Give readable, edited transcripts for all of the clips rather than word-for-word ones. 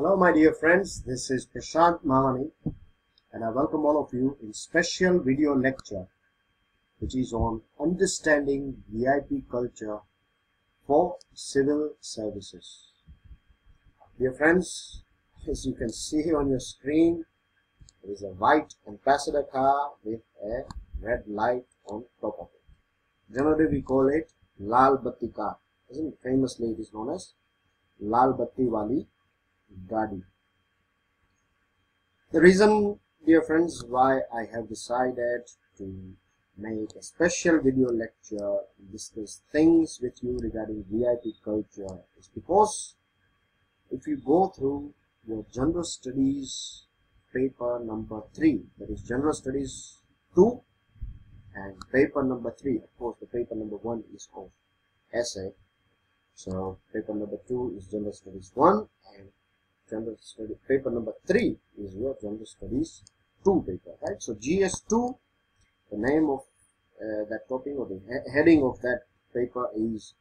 Hello my dear friends, this is Prashant Mawani and I welcome all of you in special video lecture which is on understanding VIP culture for civil services. Dear friends, as you can see on your screen, there is a white ambassador car with a red light on top of it. Generally we call it Lal Batti car, isn't it? Famously it is known as Lal Batti Wali Gadi. The reason, dear friends, why I have decided to make a special video lecture and discuss things with you regarding VIP culture is because if you go through your general studies paper number 3, that is general studies 2 and paper number 3, of course the paper number 1 is of essay, so paper number 2 is general studies 1 and general study paper number 3 is your general studies 2 paper, right? So GS2, the name of that topic or the heading of that paper is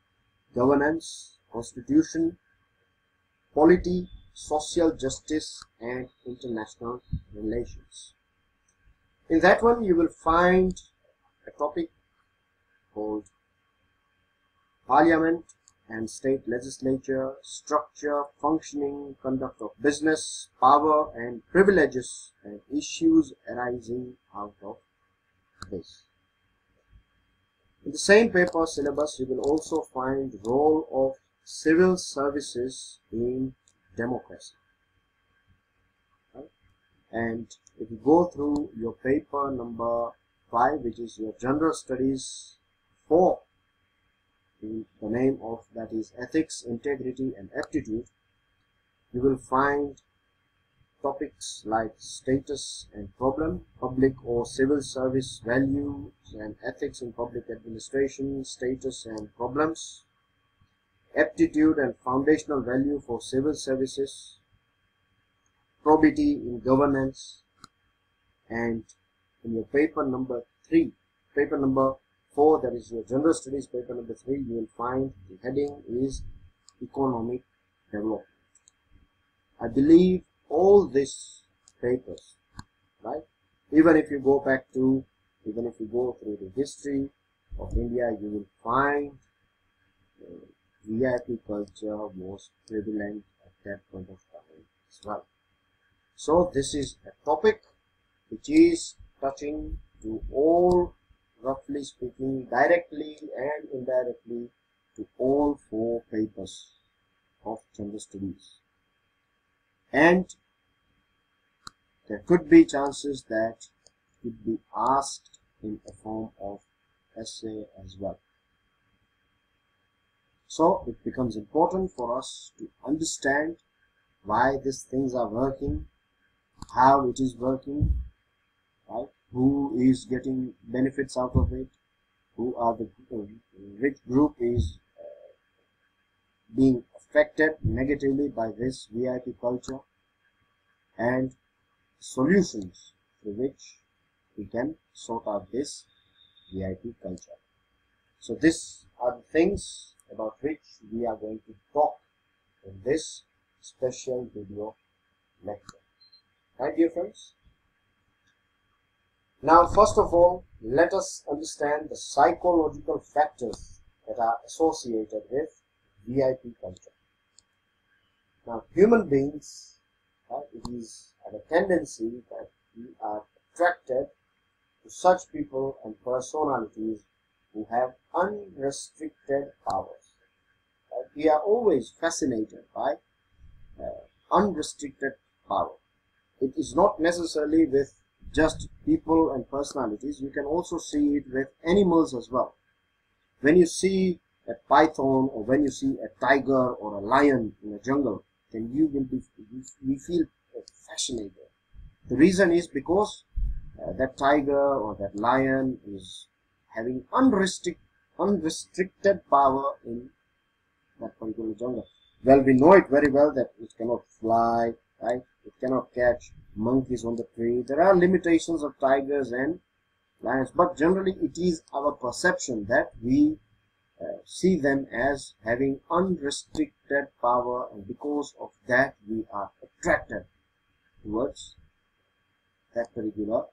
governance, constitution, polity, social justice and international relations. In that one you will find a topic called parliament and state legislature, structure, functioning, conduct of business, power and privileges and issues arising out of this. In the same paper syllabus you will also find role of civil services in democracy. Right? And if you go through your paper number 5, which is your general studies 4, the name of that is ethics, integrity and aptitude, you will find topics like status and problem, public or civil service values and ethics in public administration, status and problems, aptitude and foundational value for civil services, probity in governance, and in your paper number 4, that is your general studies paper number 3, you will find the heading is economic development. I believe all these papers, right, even if you go through the history of India, you will find VIP culture was prevalent at that point of time as well. So this is a topic which is touching to all, roughly speaking, directly and indirectly to all 4 papers of general studies, and there could be chances that it could be asked in a form of essay as well. So it becomes important for us to understand why these things are working, how it is working, right? Who is getting benefits out of it, who are which group is being affected negatively by this VIP culture, and solutions through which we can sort out this VIP culture. So these are the things about which we are going to talk in this special video lecture. Right, dear friends? Now, first of all, let us understand the psychological factors that are associated with VIP culture. Now, human beings, it is a tendency that we are attracted to such people and personalities who have unrestricted powers. We are always fascinated by unrestricted power. It is not necessarily with just people and personalities, you can also see it with animals as well. When you see a python or when you see a tiger or a lion in a jungle, then you feel fascinated. The reason is because that tiger or that lion is having unrestricted power in that particular jungle. Well, we know it very well that it cannot fly, right? It cannot catch monkeys on the tree. There are limitations of tigers and lions, but generally it is our perception that we see them as having unrestricted power, and because of that we are attracted towards that particular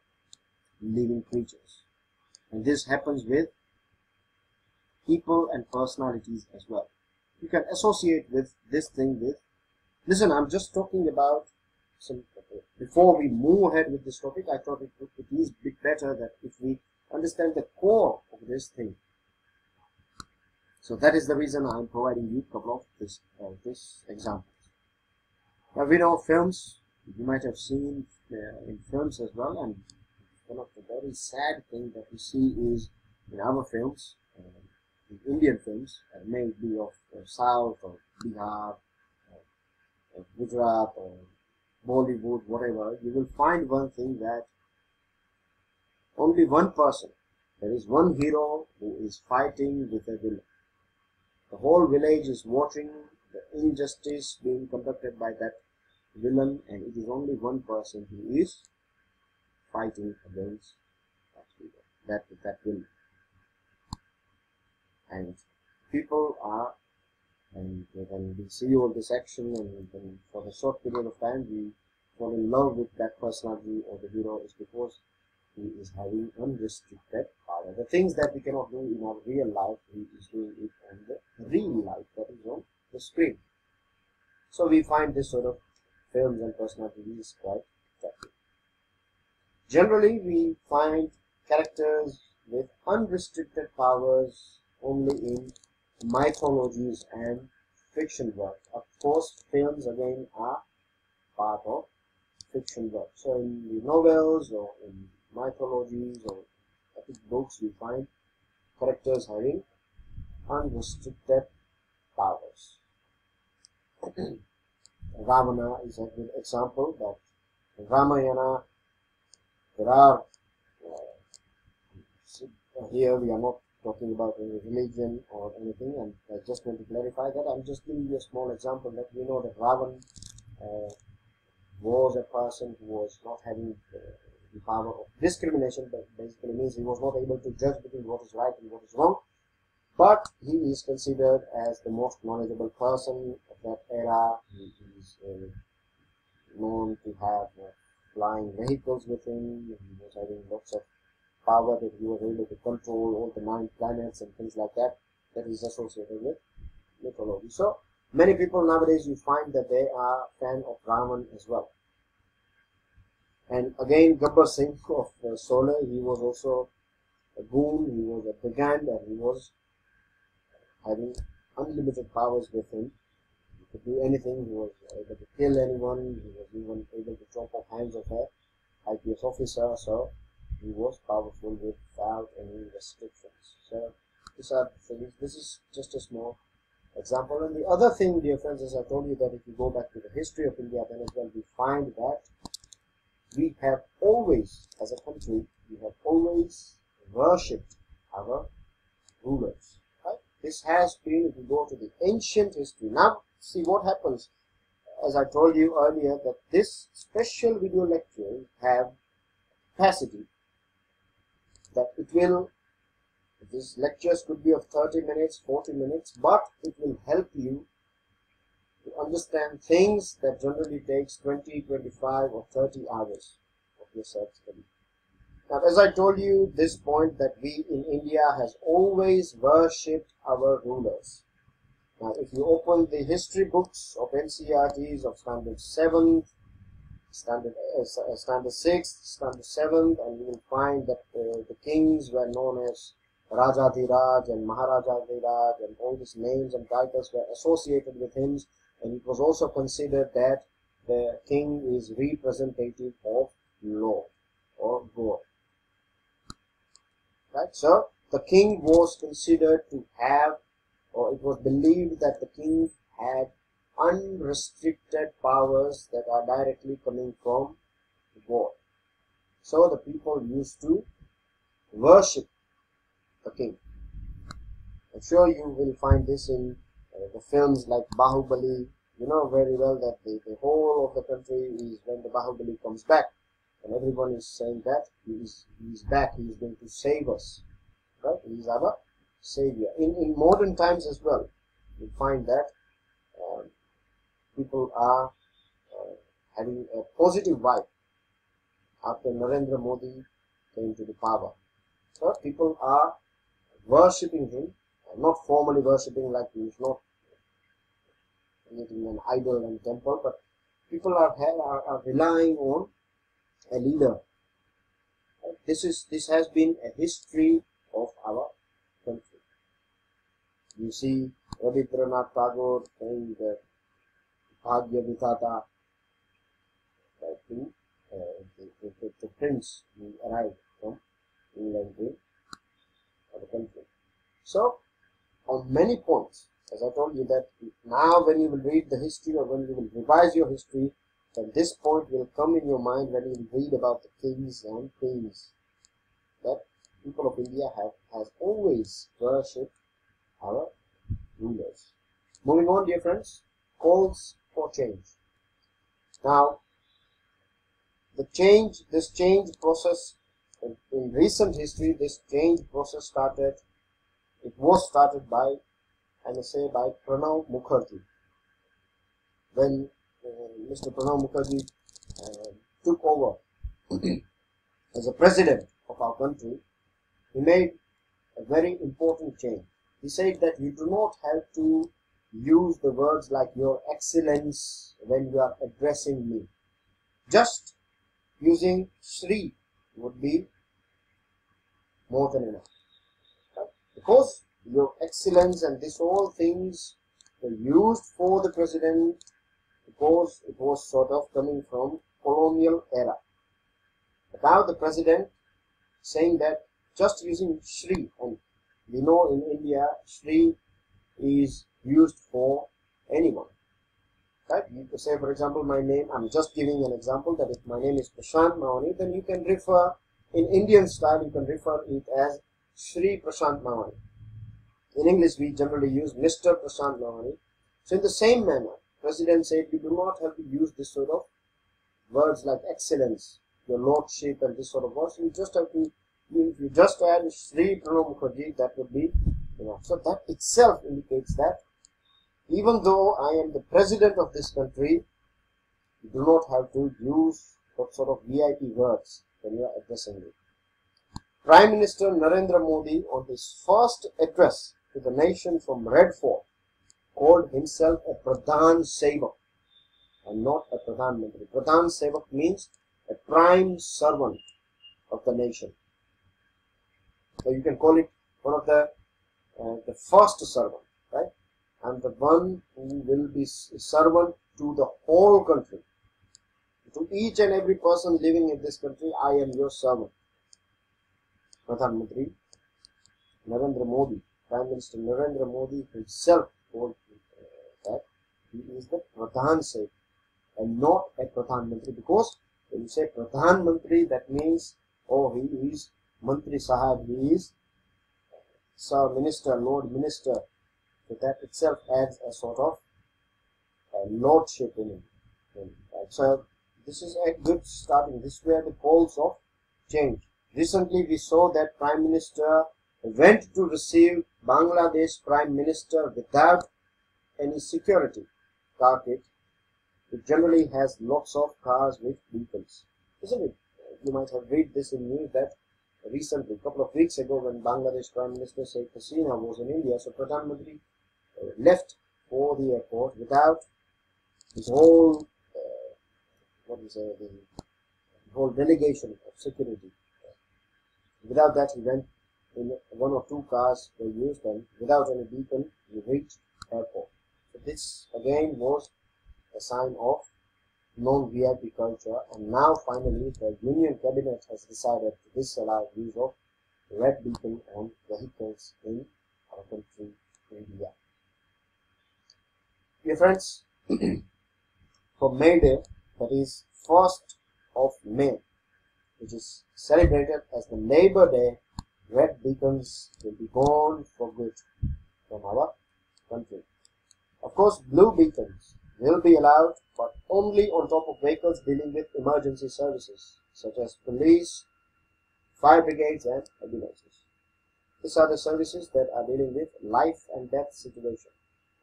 living creatures. And this happens with people and personalities as well. You can associate with this thing with, listen, I'm just talking about some, before we move ahead with this topic, I thought it is a bit better that if we understand the core of this thing. So that is the reason I'm providing you a couple of this examples. Now we know films, you might have seen in films as well, and one of the very sad things that we see is in our films, in Indian films, may it be of South or Bihar, or Gujarat or Bollywood, whatever, you will find one thing, that only one person, there is one hero who is fighting with a villain. The whole village is watching the injustice being conducted by that villain, and it is only one person who is fighting against that villain. And people are, and when we see all this action, and then for a short period of time we fall in love with that personality or the hero, is because he is having unrestricted power. The things that we cannot do in our real life, he is doing it on the real life, that is on the screen. So we find this sort of films and personalities quite attractive. Generally, we find characters with unrestricted powers only in mythologies and fiction work. Of course, films again are part of fiction work. So in the novels or in mythologies or epic books, we find characters having unrestricted powers. Ravana is a good example. That in Ramayana, there are here we are not talking about any religion or anything, and I just want to clarify that. I'm just giving you a small example that we know that Ravan was a person who was not having the power of discrimination, but basically means he was not able to judge between what is right and what is wrong. But he is considered as the most knowledgeable person of that era. He is known to have flying vehicles with him. He was having lots of power, that he was able to control all the 9 planets and things like that. That is associated with mythology. So many people nowadays, you find that they are fan of Raman as well. And again, Gabbar Singh of Sole, he was also a goon, he was a brigand, and he was having unlimited powers with him. He could do anything. He was able to kill anyone. He was even able to chop off hands of an IPS officer. So he was powerful without any restrictions. So these are the things. This is just a small example. And the other thing, dear friends, as I told you, that if you go back to the history of India, then as well, we find that we have always, as a country, we have always worshipped our rulers. Right? This has been, if you go to the ancient history. Now, see what happens. As I told you earlier, that this special video lecture have capacity that it will, these lectures could be of 30 minutes, 40 minutes, but it will help you to understand things that generally takes 20, 25 or 30 hours of your self-study. Now, as I told you this point, that we in India has always worshipped our rulers. Now, if you open the history books of NCERTs of standard 7th, standard 6th, standard 7th, and you will find that the kings were known as Rajadhiraj and Maharajadhiraj, and all these names and titles were associated with him, and it was also considered that the king is representative of law or God. Right? So the king was considered to have, or it was believed that the king had unrestricted powers that are directly coming from God. So the people used to worship the king. I'm sure you will find this in the films like Bahubali. You know very well that the whole of the country is, when the Bahubali comes back, and everyone is saying that he is back, he is going to save us. Right? He is our savior. In modern times as well, you find that people are having a positive vibe after Narendra Modi came to the power. So people are worshipping him, not formally worshipping like he is not creating an idol and temple, but people are relying on a leader. This has been a history of our country. You see Rabindranath Tagore saying that Bhagya Vitata, the prince who arrived from England to the country. So, on many points, as I told you that now when you will read the history or when you will revise your history, then this point will come in your mind when you will read about the kings and queens. That people of India has always worshipped our rulers. Moving on, dear friends, calls for change. Now, this change process in recent history, this change process was started by, I must say, by Pranav Mukherjee. When Mr. Pranav Mukherjee took over as a president of our country, he made a very important change. He said that you do not have to use the words like Your Excellence when you are addressing me. Just using Shri would be more than enough. Right? Because Your Excellence and this all things were used for the president because it was sort of coming from colonial era. But now the president saying that just using Shri, and we know in India Shri is used for anyone. Right? You could say, for example, my name, I'm just giving an example that if my name is Prashant Mawani, then you can refer, in Indian style, you can refer it as Shri Prashant Mawani. In English, we generally use Mr. Prashant Mawani. So in the same manner, President said you do not have to use this sort of words like excellence, your lordship and this sort of words. You just have to, if you just add Shri Pranav Mukherjee, that would be enough. So that itself indicates that even though I am the president of this country, you do not have to use that sort of VIP words when you are addressing me. Prime Minister Narendra Modi, on his first address to the nation from Red Fort, called himself a Pradhan Sevak and not a Pradhan Mantri. Pradhan Sevak means a prime servant of the nation. So you can call it one of the first servant, right? And the one who will be servant to the whole country. To each and every person living in this country, I am your servant. Pradhan Mantri Narendra Modi, Prime Minister Narendra Modi himself told that he is the Pradhan Sevak and not a Pradhan Mantri, because when you say Pradhan Mantri, that means, oh, he is Mantri Sahab, he is Sir Minister, Lord Minister. So that itself adds a sort of lordship in him. Right? So this is a good starting. This were the calls of change. Recently we saw that Prime Minister went to receive Bangladesh Prime Minister without any security car kit. It generally has lots of cars with beacons, isn't it? You might have read this in news that recently, a couple of weeks ago, when Bangladesh Prime Minister Sheikh Hasina was in India, so Pradhan Mantri left for the airport without his whole, the whole delegation of security. Without that, he went in one or two cars were used, and without any beacon, he reached airport. So this again was a sign of non-VIP culture, and now finally the Union Cabinet has decided to disallow use of red beacon on vehicles in our country, India. Dear friends, for May Day, that is 1st of May, which is celebrated as the Labour Day, red beacons will be gone for good from our country. Of course, blue beacons will be allowed, but only on top of vehicles dealing with emergency services, such as police, fire brigades and ambulances. These are the services that are dealing with life and death situation.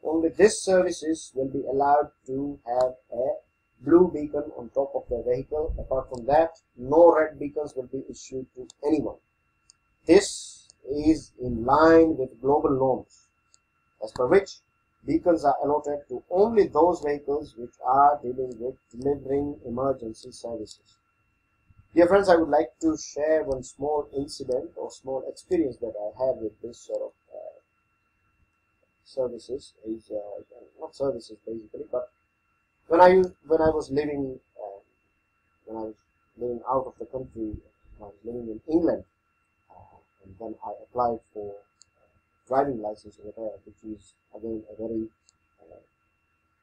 Only these services will be allowed to have a blue beacon on top of the vehicle. Apart from that, no red beacons will be issued to anyone. This is in line with global norms, as per which beacons are allotted to only those vehicles which are dealing with delivering emergency services. Dear friends, I would like to share one small incident or small experience that I have with this sort of services. Is not services basically, but when I was living out of the country, I was living in England, and then I applied for driving license over there, which is again a very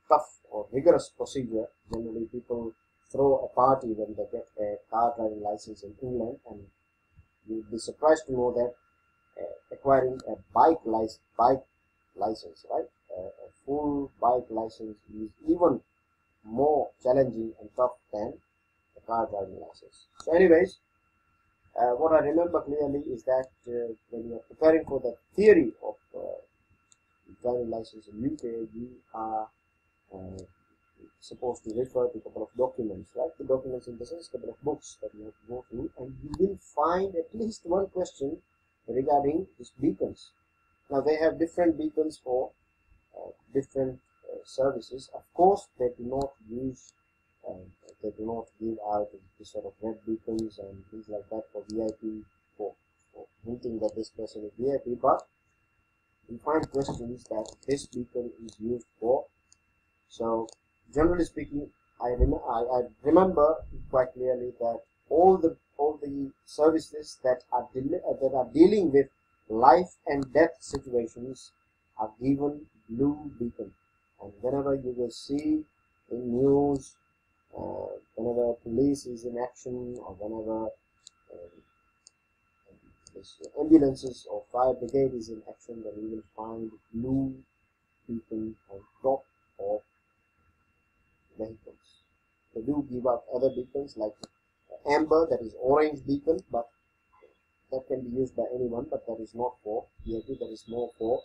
tough or rigorous procedure. Generally, people throw a party when they get a car driving license in England, and you'll be surprised to know that acquiring a bike license, right? A full bike license is even more challenging and tough than the car driving license. So anyways, what I remember clearly is that when you are preparing for the theory of driving license in UK, you are supposed to refer to a couple of documents, right? The documents in the sense, a couple of books that you have to go through, and you will find at least one question regarding these beacons. Now they have different beacons for different services. Of course, they do not use, they do not give out this sort of red beacons and things like that for VIP, for hinting that this person is VIP. But you find questions that this beacon is used for. So generally speaking, I remember quite clearly that all the services that are dealing with life and death situations are given blue beacon. And whenever you will see in news, whenever police is in action, or whenever ambulances or fire brigade is in action, then you will find blue beacon on top of vehicles. They do give out other beacons like amber, that is orange beacon, but that can be used by anyone, but that is not for VIP, that is more for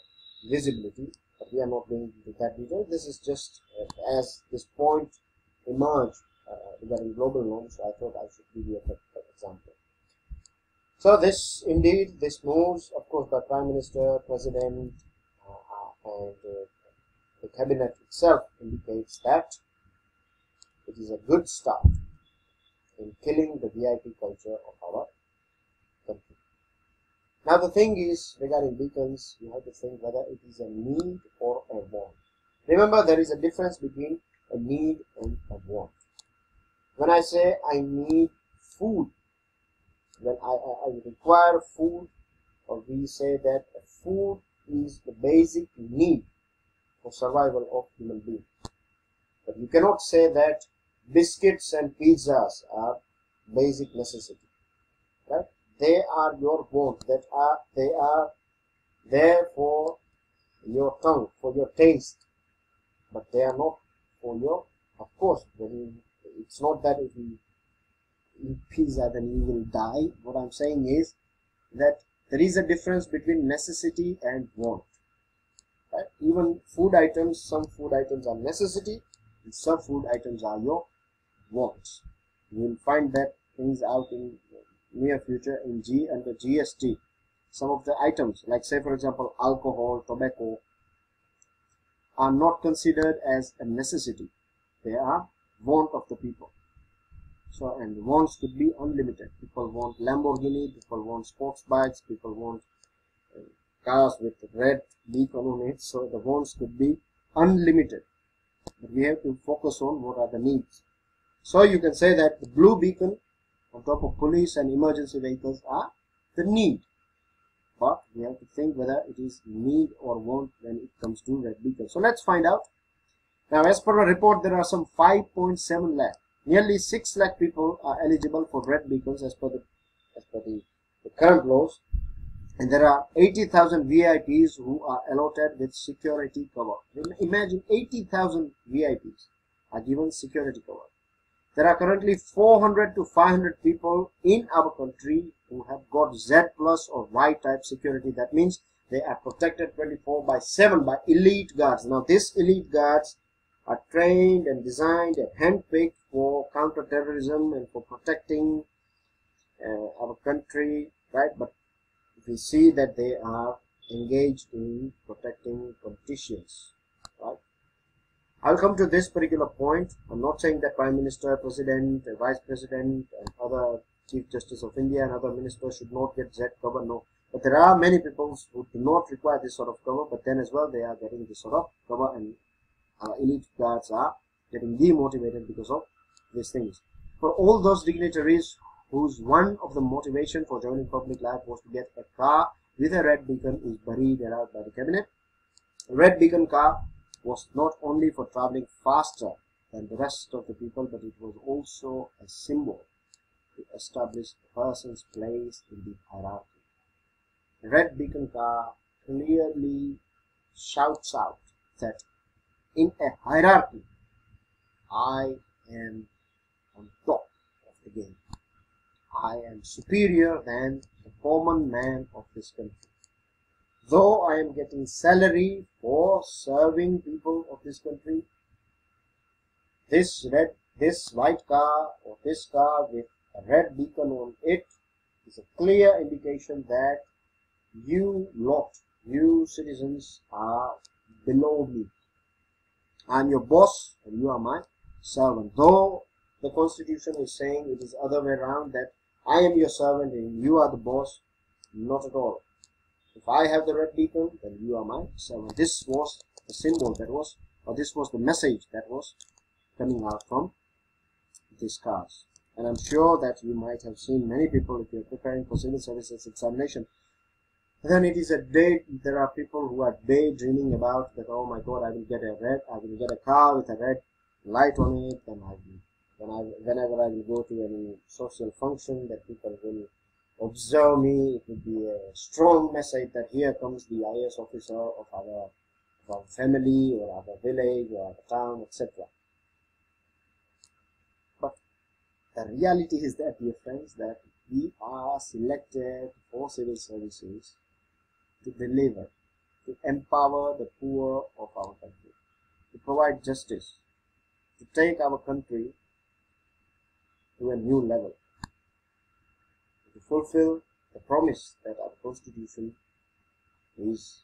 visibility. But we are not going into that detail. This is just as this point emerged regarding global norms, so I thought I should give you an example. So this moves, of course, by Prime Minister, President, and the Cabinet itself indicates that it is a good start in killing the VIP culture of our country. Now the thing is, regarding beacons, you have to think whether it is a need or a want. Remember, there is a difference between a need and a want. When I say I need food, when I require food, or we say that food is the basic need for survival of human beings. But you cannot say that biscuits and pizzas are basic necessity, right? They are your want, they are there for your tongue, for your taste, but they are not for your, of course, it's not that if you eat pizza then you will die. What I'm saying is that there is a difference between necessity and want, right? Even food items, some food items are necessity and some food items are your wants. You will find that things out in near future in under GST. Some of the items, like say for example alcohol, tobacco, are not considered as a necessity. They are want of the people. So, and wants could be unlimited. People want Lamborghini, people want sports bikes, people want cars with red beacon on it. So the wants could be unlimited. But we have to focus on what are the needs. So you can say that the blue beacon on top of police and emergency vehicles are the need. But we have to think whether it is need or want when it comes to red beacon. So let's find out. Now, as per a report, there are some 5.7 lakh. Nearly 6 lakh people are eligible for red beacons as per the current laws. And there are 80,000 VIPs who are allotted with security cover. Imagine 80,000 VIPs are given security cover. There are currently 400 to 500 people in our country who have got Z plus or Y type security. That means they are protected 24/7 by elite guards. Now, these elite guards are trained and designed and handpicked for counter-terrorism and for protecting our country, right? But we see that they are engaged in protecting politicians, right? I'll come to this particular point. I'm not saying that Prime Minister, President, Vice President and other Chief Justice of India and other ministers should not get Z cover, no. But there are many people who do not require this sort of cover, but then as well they are getting this sort of cover, and elite guards are getting demotivated because of these things. For all those dignitaries whose one of the motivation for joining public life was to get a car with a red beacon is buried out by the cabinet. A red beacon car was not only for traveling faster than the rest of the people, but it was also a symbol to establish a person's place in the hierarchy. A red beacon car clearly shouts out that in a hierarchy, I am on top of the game. I am superior than the common man of this country. Though I am getting salary for serving people of this country, this white car or this car with a red beacon on it is a clear indication that you lot, you citizens, are below me. I am your boss and you are my servant. Though the constitution is saying it is other way around, that I am your servant and you are the boss, not at all. If I have the red beacon, then you are my servant. This was the symbol that was, or this was the message that was coming out from these cars. And I'm sure that you might have seen many people, if you're preparing for civil services examination, then it is a day, there are people who are daydreaming about that, oh my God, I will get a car with a red light on it, and whenever I will go to any social function, that people will observe me. It will be a strong message that here comes the IAS officer of our family or our village or our town, etc. But the reality is that, dear friends, that we are selected for civil services to deliver, to empower the poor of our country, to provide justice, to take our country to a new level, to fulfill the promise that our constitution is,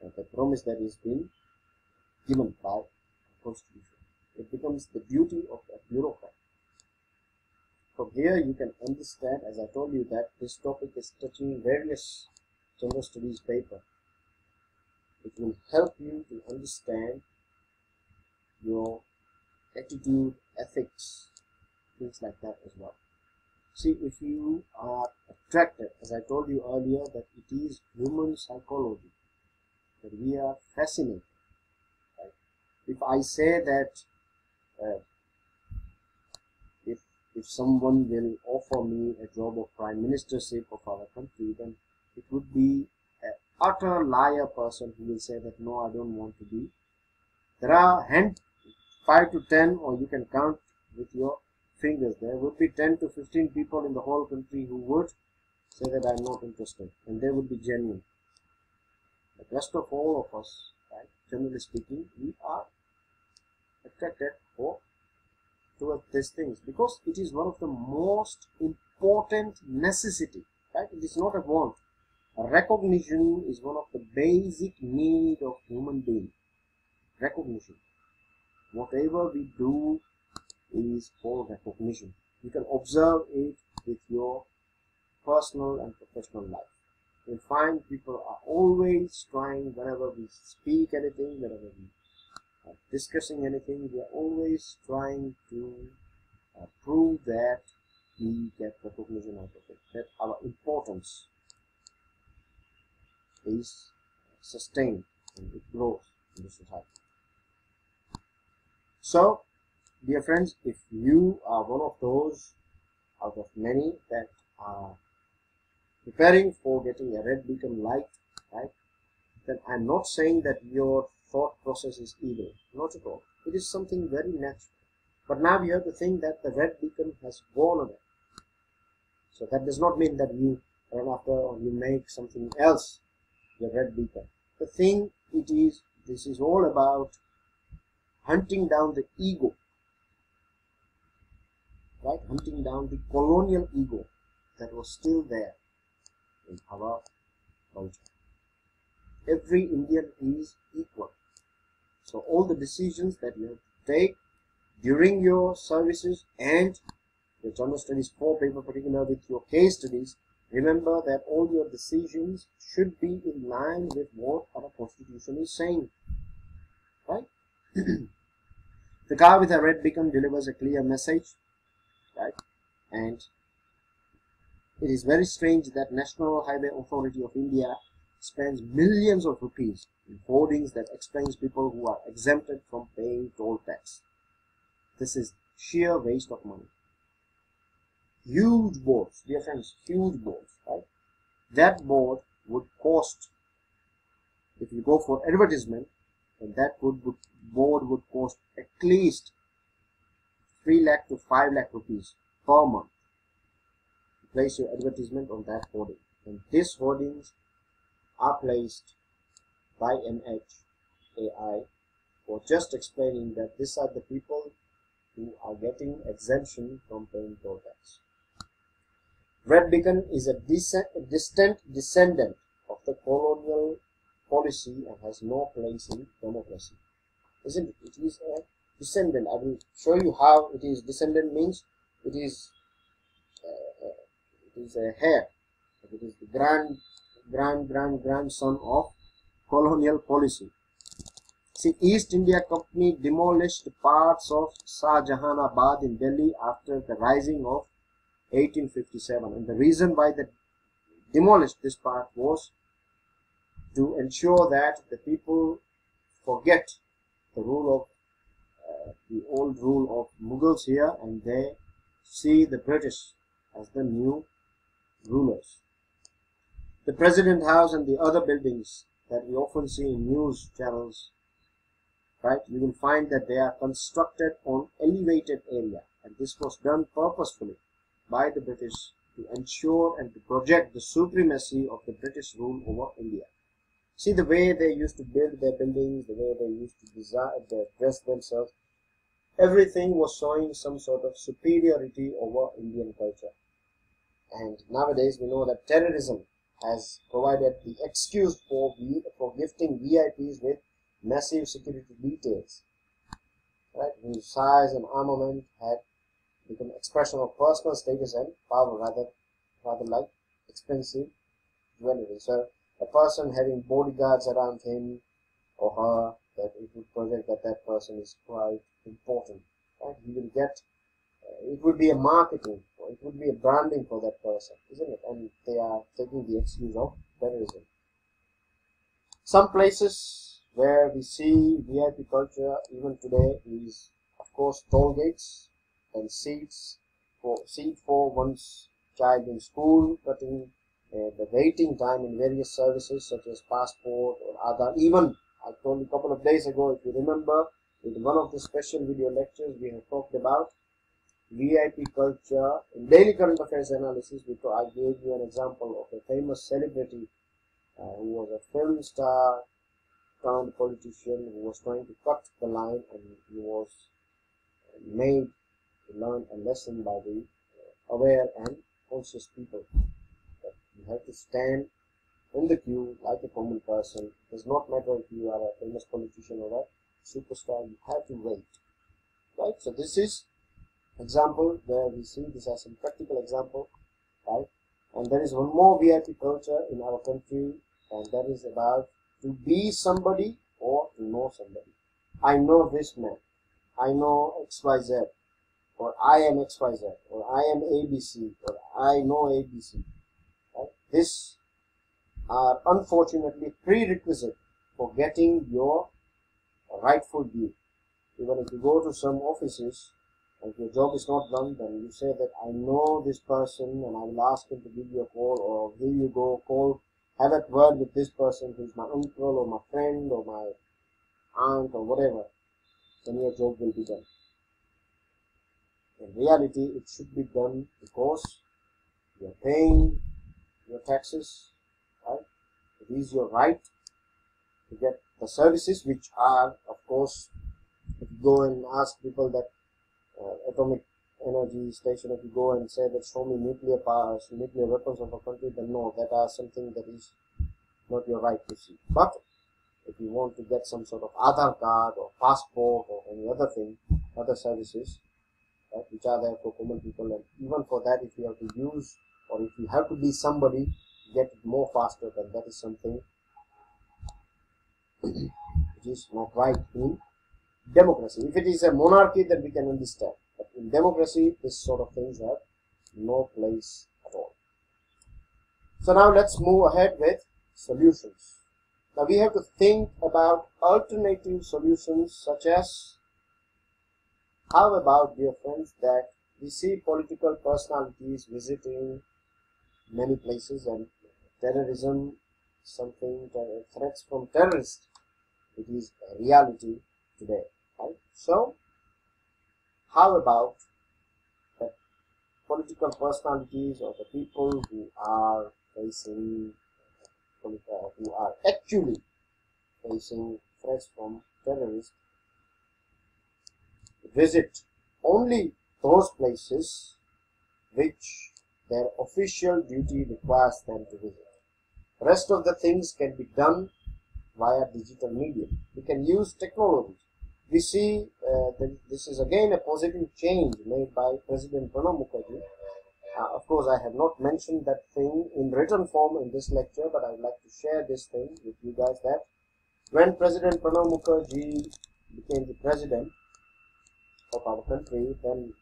the promise that is being given by our constitution. It becomes the duty of a bureaucrat. From here you can understand, as I told you, that this topic is touching various general studies paper. It will help you to understand your attitude, ethics, things like that as well. See, if you are attracted, as I told you earlier, that it is human psychology, that we are fascinated. Right? If I say that if someone will offer me a job of prime ministership of our country, then it would be an utter liar person who will say that no, I don't want to be. There are 5 to 10, or you can count with your fingers. There would be 10 to 15 people in the whole country who would say that I'm not interested, and they would be genuine. The rest of all of us, right, generally speaking, we are attracted towards these things because it is one of the most important necessity, right? It is not a want. Recognition is one of the basic need of human being. Recognition. Whatever we do is for recognition. You can observe it with your personal and professional life. You'll find people are always trying, whenever we speak anything, whenever we are discussing anything, we are always trying to prove that we get recognition out of it, that our importance is sustained and it grows in the society. So, dear friends, if you are one of those out of many that are preparing for getting a red beacon light, right, then I'm not saying that your thought process is evil. Not at all. It is something very natural. But now you have to think that the red beacon has gone away. So that does not mean that you run after or you make something else your red beacon. The thing it is, this is all about hunting down the ego, right? Hunting down the colonial ego that was still there in our culture. Every Indian is equal. So all the decisions that you have to take during your services and your General Studies 4 paper, particularly with your case studies, remember that all your decisions should be in line with what our Constitution is saying, right? The car with a red beacon delivers a clear message, right? And it is very strange that National Highway Authority of India spends millions of rupees in hoardings that explains people who are exempted from paying toll tax. This is sheer waste of money. Huge boards, dear friends, huge boards, right? That board would cost, if you go for advertisement, and that board would cost at least 3 lakh to 5 lakh rupees per month. Place your advertisement on that hoarding, and these hoardings are placed by NHAI for just explaining that these are the people who are getting exemption from paying toll tax. Red beacon is a distant descendant of the colonial policy and has no place in democracy, isn't it? It is a descendant. I will show you how it is. Descendant means it is a heir. It is the grandson of colonial policy. See, East India Company demolished parts of Shahjahanabad in Delhi after the rising of 1857, and the reason why they demolished this part was to ensure that the people forget the rule of the old rule of Mughals here, and they see the British as the new rulers. The President House and the other buildings that we often see in news channels, right, you will find that they are constructed on elevated area, and this was done purposefully by the British to ensure and to project the supremacy of the British rule over India. See the way they used to build their buildings, the way they used to dress themselves. Everything was showing some sort of superiority over Indian culture. And nowadays we know that terrorism has provided the excuse for gifting VIPs with massive security details, right, whose size and armament had become expression of personal status and power rather like expensive jewelry. So a person having bodyguards around him or her, that it would project that that person is quite important, right? He will get it would be a marketing, or it would be a branding for that person, isn't it? And they are taking the excuse of terrorism. Some places where we see VIP culture even today is, of course, toll gates and seat for one's child in school, cutting the waiting time in various services such as passport or Aadhaar. Even I told you a couple of days ago, if you remember, in one of the special video lectures we have talked about VIP culture in daily current affairs analysis. I gave you an example of a famous celebrity who was a film star turned politician who was trying to cut the line, and he was made to learn a lesson by the aware and conscious people that you have to stand in the queue like a common person. It does not matter if you are a famous politician or a superstar, you have to wait, right? So this is example where we see this as a practical example, right? And there is one more VIP culture in our country, and that is about to be somebody or to know somebody. I know this man, I know XYZ, or I am XYZ, or I am ABC, or I know ABC, right? These are unfortunately prerequisite for getting your rightful due. Even if you go to some offices, if your job is not done, then you say that I know this person and I will ask him to give you a call, or here you go, have a word with this person who is my uncle or my friend or my aunt or whatever, then your job will be done. In reality, it should be done because you are paying your taxes, right? It is your right to get the services, which are, of course, If you go and ask people that atomic energy station, if you go and say that show me nuclear powers, nuclear weapons of a country, then no, that are something that is not your right to see. But if you want to get some sort of Aadhaar card or passport or any other thing, other services, right, which are there for common people, and even for that, if you have to use or if you have to be somebody, get it more faster, then that is something which is not right in democracy. If it is a monarchy, then we can understand. But in democracy, this sort of things have no place at all. So now let's move ahead with solutions. Now we have to think about alternative solutions, such as, how about, dear friends, that we see political personalities visiting many places, and terrorism, something, threats from terrorists, it is a reality today, right? So how about the political personalities or the people who are facing, who are actually facing threats from terrorists, visit only those places which their official duty requires them to visit. Rest of the things can be done via digital media. We can use technology. We see that this is again a positive change made by President Pranab Mukherjee. Of course, I have not mentioned that thing in written form in this lecture, but I would like to share this thing with you guys, that when President Pranab Mukherjee became the president of our country, then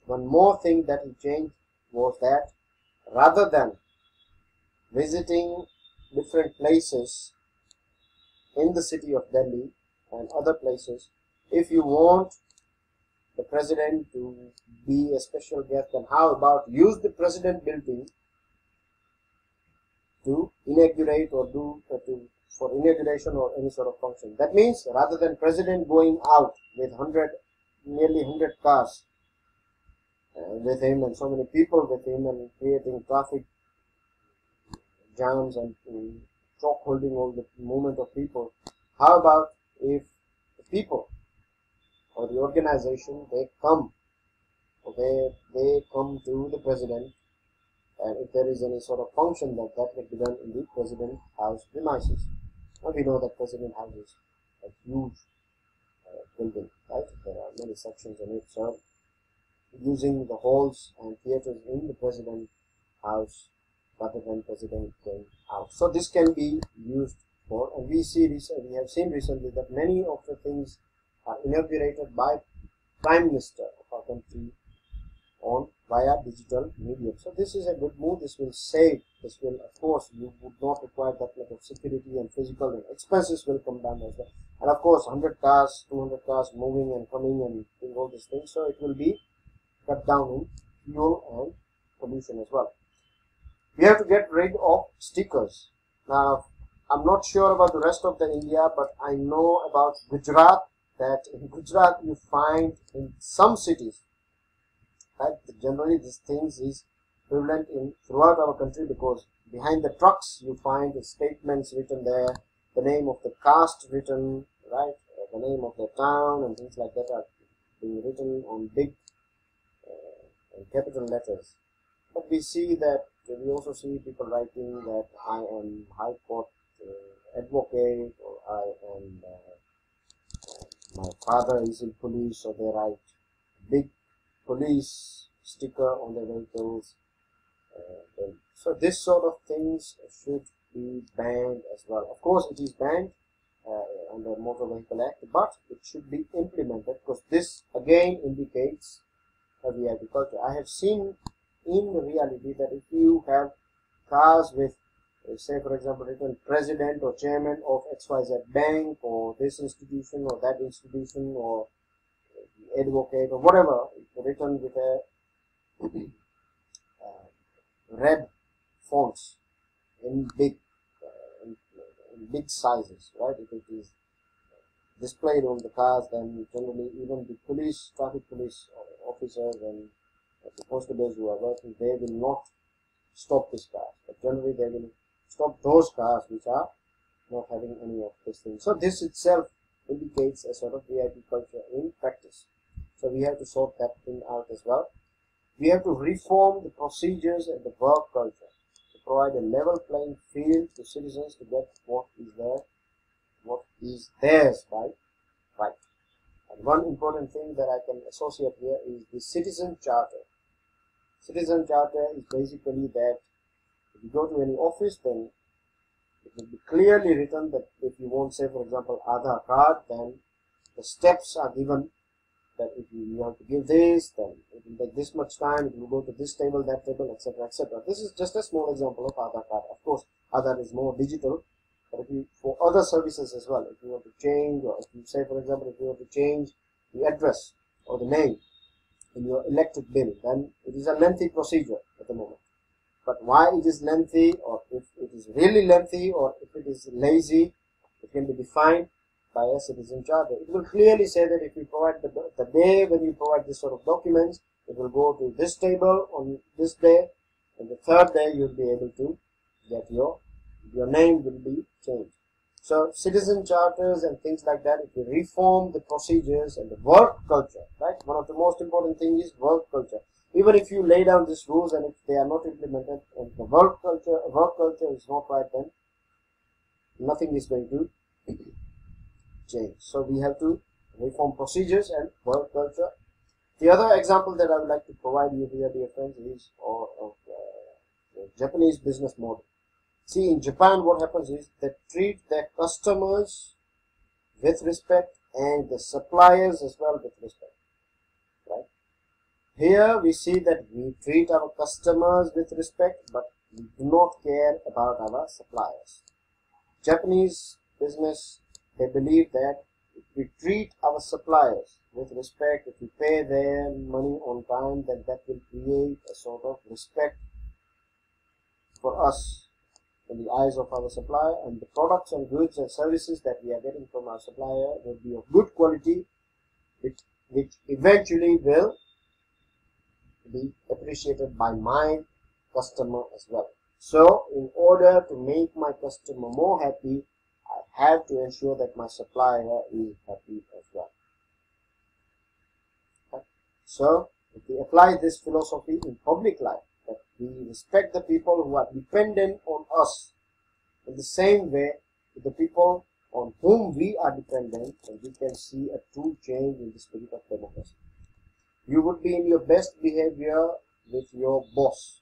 one more thing that he changed was that rather than visiting different places in the city of Delhi and other places, if you want the president to be a special guest, then how about use the president building to inaugurate or for inauguration or any sort of function. That means rather than president going out with nearly 100 cars with him and so many people with him and creating traffic jams and choke holding all the movement of people, how about if the people or the organization, they come to the president, and if there is any sort of function, that will be done in the president house premises. And we know that president house is a huge building, right? There are many sections in it, so using the halls and theaters in the president house rather than president going out. So this can be used for, and we have seen recently that many of the things are inaugurated by Prime Minister of our country via digital medium. So this is a good move. This will save. This will, of course, you would not require that much of security and physical, and expenses will come down as well. And of course, 100 cars, 200 cars moving and coming and doing all these things. So it will be cut down in fuel and pollution as well. We have to get rid of stickers. Now, I'm not sure about the rest of the India, but I know about Gujarat, that in Gujarat you find in some cities, right, generally these things is prevalent throughout our country, because behind the trucks you find the statements written there, the name of the caste written, right, the name of the town and things like that are being written on big capital letters. But we see that, we also see people writing that I am High Court advocate, or I am my father is in police, so they write big police sticker on their vehicles. So this sort of things should be banned as well. Of course, it is banned under Motor Vehicle Act, but it should be implemented, because this again indicates heavy agriculture. I have seen in reality that if you have cars with, say for example, written president or chairman of XYZ bank, or this institution or that institution, or advocate or whatever, written with a red fonts in big sizes, right? If it is displayed on the cars, then generally even the traffic police officers and the constables who are working, they will not stop this car, but generally they will stop those cars which are not having any of these things. So this itself indicates a sort of VIP culture in practice. So we have to sort that thing out as well. We have to reform the procedures and the work culture to provide a level playing field to citizens to get what is theirs by right. And one important thing that I can associate here is the citizen charter. Citizen charter is basically that if you go to any office, then it will be clearly written that if you want, say for example, Aadhaar card, then the steps are given that if you have to give this, then it will take this much time, it will go to this table, that table, etc., etc. This is just a small example of Aadhaar card. Of course, Aadhaar is more digital, but if you, for other services as well, if you want to change, or if you say for example, if you want to change the address or the name in your electric bill, then it is a lengthy procedure at the moment. But why it is lengthy, or if it is really lengthy, or if it is lazy, it can be defined by a citizen charter. It will clearly say that if you provide the day when you provide this sort of documents, it will go to this table on this day, and the third day you will be able to get your name will be changed. So citizen charters and things like that, if you reform the procedures and the work culture, right? One of the most important things is work culture. Even if you lay down these rules and if they are not implemented and the work culture is not right, then nothing is going to change. So we have to reform procedures and work culture. The other example that I would like to provide you here, dear friends, is of the Japanese business model. See, in Japan, what happens is they treat their customers with respect and the suppliers as well with respect. Right? Here we see that we treat our customers with respect, but we do not care about our suppliers. Japanese business, they believe that if we treat our suppliers with respect, if we pay their money on time, then that will create a sort of respect for us in the eyes of our supplier, and the products and goods and services that we are getting from our supplier will be of good quality, which eventually will be appreciated by my customer as well. So in order to make my customer more happy, I have to ensure that my supplier is happy as well. Okay. So if we apply this philosophy in public life, that we respect the people who are dependent on us in the same way with the people on whom we are dependent, and we can see a true change in the spirit of democracy. You would be in your best behavior with your boss,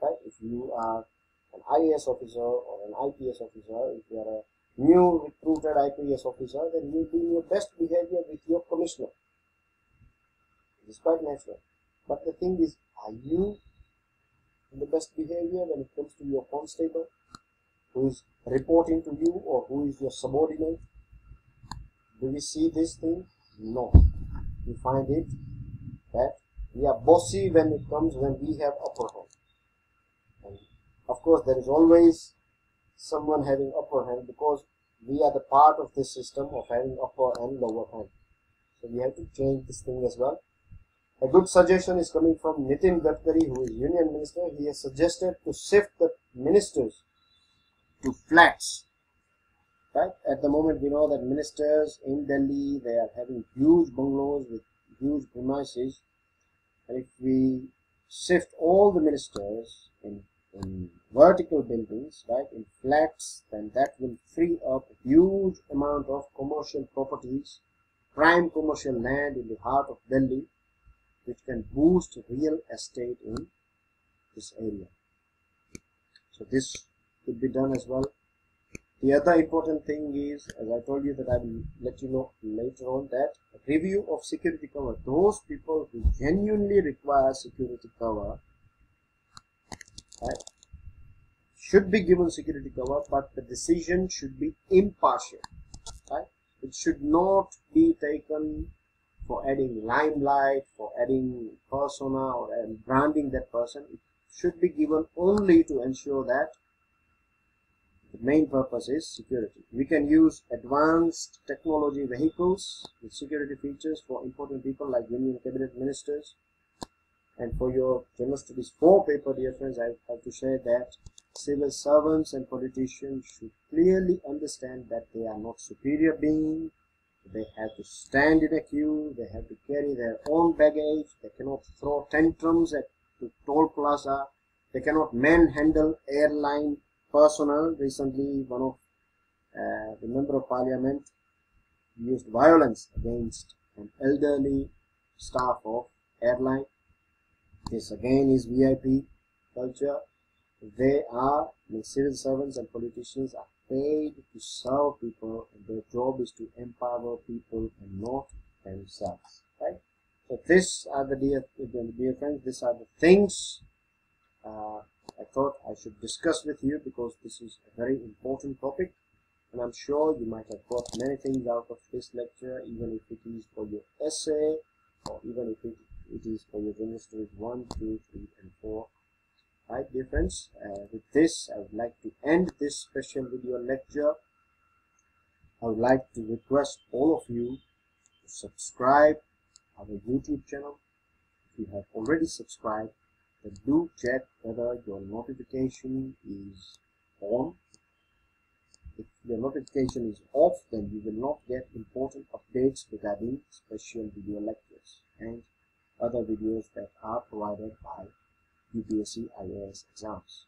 right? If you are an IAS officer or an IPS officer, if you are a new recruited IPS officer, then you will be in your best behavior with your commissioner. It is quite natural. But the thing is, are you in the best behavior when it comes to your constable who is reporting to you, or who is your subordinate? Do we see this thing? No. We find it that we are bossy when we have upper hand. And of course, there is always someone having upper hand, because we are the part of this system of having upper and lower hand. So we have to change this thing as well. A good suggestion is coming from Nitin Gadkari, who is Union Minister. He has suggested to shift the ministers to flats. Right? At the moment, we know that ministers in Delhi, they are having huge bungalows with huge premises. And if we shift all the ministers in vertical buildings, right, in flats, then that will free up a huge amount of commercial properties, prime commercial land in the heart of Delhi, which can boost real estate in this area. So this could be done as well. The other important thing is, as I told you, that I will let you know later on, that a review of security cover. Those people who genuinely require security cover, right, should be given security cover, but the decision should be impartial. Right? It should not be taken for adding limelight, for adding persona, or branding that person. It should be given only to ensure that the main purpose is security. We can use advanced technology vehicles with security features for important people like Union Cabinet Ministers. And for your General Studies 4 paper, dear friends, I have to share that civil servants and politicians should clearly understand that they are not superior beings. They have to stand in a queue, they have to carry their own baggage, they cannot throw tantrums at the toll plaza, they cannot manhandle airline personnel. Recently, one of the member of parliament used violence against an elderly staff of airline. This again is VIP culture. They are, the civil servants and politicians are paid to serve people, and their job is to empower people and not themselves, right? So these are the dear friends, these are the things I thought I should discuss with you, because this is a very important topic, and I'm sure you might have got many things out of this lecture, even if it is for your essay, or even if it is for your general studies 1, 2, 3, and 4. Right, dear friends, with this I would like to end this special video lecture. I would like to request all of you to subscribe our YouTube channel. If you have already subscribed, then do check whether your notification is on. If your notification is off, then you will not get important updates regarding special video lectures and other videos that are provided by UPSC IAS exams.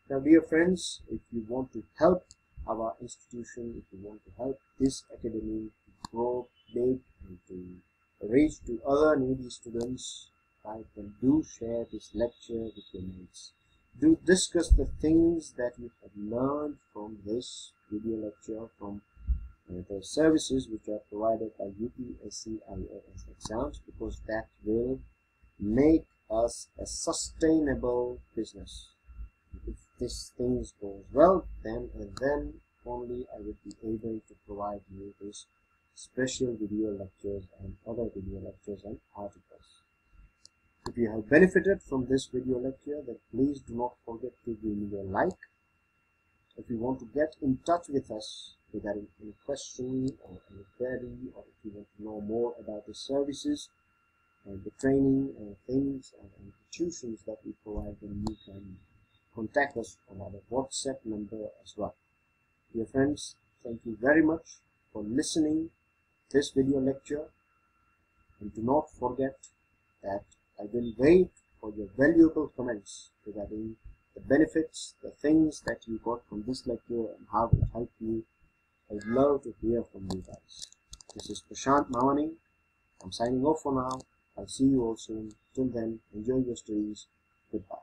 Now, dear friends, if you want to help our institution, if you want to help this academy to grow big and to reach to other needy students, right, then do share this lecture with your mates. Do discuss the things that you have learned from this video lecture, from the services which are provided by UPSC IAS exams, because that will make us a sustainable business. If this things goes well, then and then only I will be able to provide you this special video lectures and other video lectures and articles. If you have benefited from this video lecture, then please do not forget to give me a like. If you want to get in touch with us regarding any question or any query, or if you want to know more about the services and the training and things and institutions that we provide, then you can contact us on our WhatsApp number as well. Dear friends, thank you very much for listening this video lecture, and do not forget that I will wait for your valuable comments regarding the benefits, the things that you got from this lecture and how it helped you. I would love to hear from you guys. This is Prashant Mawani. I'm signing off for now. I'll see you all soon. Till then, enjoy your studies. Goodbye.